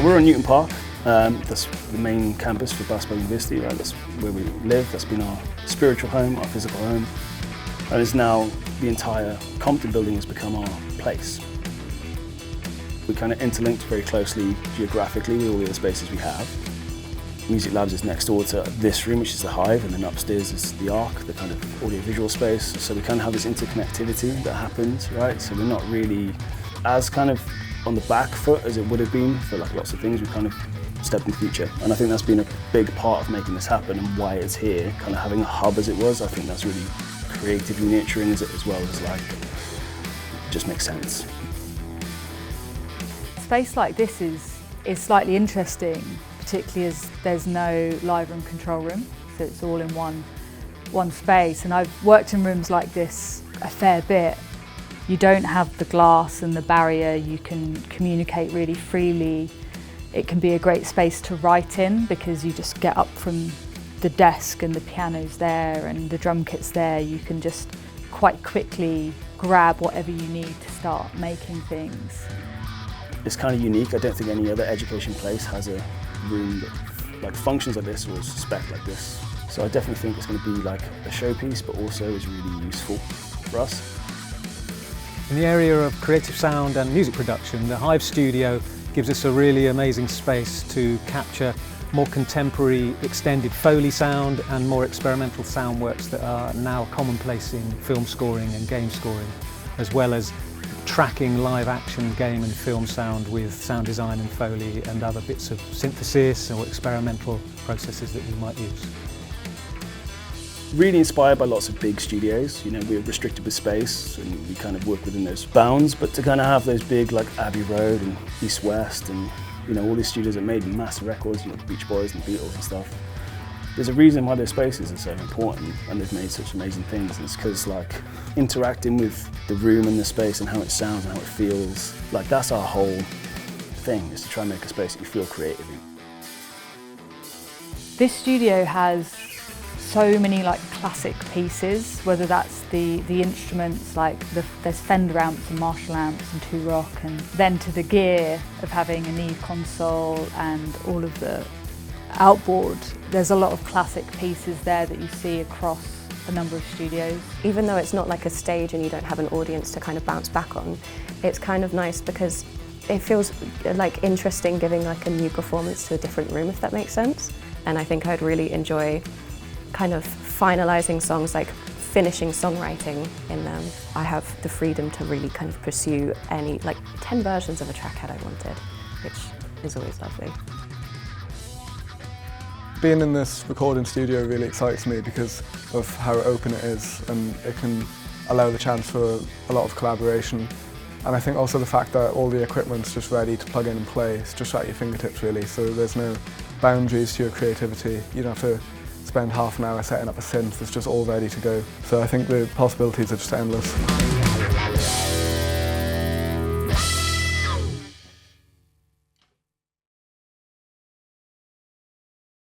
So we're on Newton Park. That's the main campus for Basketball University, right? That's where we live. That's been our spiritual home, our physical home. And it's now the entire Compton building has become our place. We kind of interlinked very closely geographically with all the other spaces we have. Music Labs is next door to this room, which is the Hive, and then upstairs is the Arc, the kind of audio-visual space. So we kind of have this interconnectivity that happens, right? So we're not really as kind of on the back foot as it would have been for like lots of things. We kind of stepped in the future, and I think that's been a big part of making this happen and why it's here. Kind of having a hub as it was, I think that's really creatively nurturing as well as like, it just makes sense. Space like this is slightly interesting, particularly as there's no live room control room, so it's all in one space. And I've worked in rooms like this a fair bit. You don't have the glass and the barrier, you can communicate really freely. It can be a great space to write in because you just get up from the desk and the piano's there and the drum kit's there. You can just quite quickly grab whatever you need to start making things. It's kind of unique. I don't think any other education place has a room that like functions like this or is spec like this. So I definitely think it's going to be like a showpiece, but also is really useful for us. In the area of creative sound and music production, the Hive studio gives us a really amazing space to capture more contemporary extended Foley sound and more experimental sound works that are now commonplace in film scoring and game scoring, as well as tracking live action game and film sound with sound design and Foley and other bits of synthesis or experimental processes that we might use. Really inspired by lots of big studios. You know, we're restricted with space and we kind of work within those bounds, but to kind of have those big like Abbey Road and East West and you know, all these studios that made massive records, you know, the Beach Boys and the Beatles and stuff. There's a reason why those spaces are so important and they've made such amazing things. And it's because like interacting with the room and the space and how it sounds and how it feels, like that's our whole thing, is to try and make a space that you feel creative in. This studio has so many like classic pieces, whether that's the instruments, like there's Fender amps and Marshall amps and 2 Rock, and then to the gear of having a Neve console and all of the outboard. There's a lot of classic pieces there that you see across a number of studios. Even though it's not like a stage and you don't have an audience to kind of bounce back on, it's kind of nice because it feels like interesting giving like a new performance to a different room, if that makes sense. And I think I'd really enjoy kind of finalising songs, like finishing songwriting in them. I have the freedom to really kind of pursue any, like 10 versions of a track had I wanted, which is always lovely. Being in this recording studio really excites me because of how open it is, and it can allow the chance for a lot of collaboration. And I think also the fact that all the equipment's just ready to plug in and play. It's just at your fingertips really, so there's no boundaries to your creativity. You don't have to spend half an hour setting up a synth, it's just all ready to go. So I think the possibilities are just endless.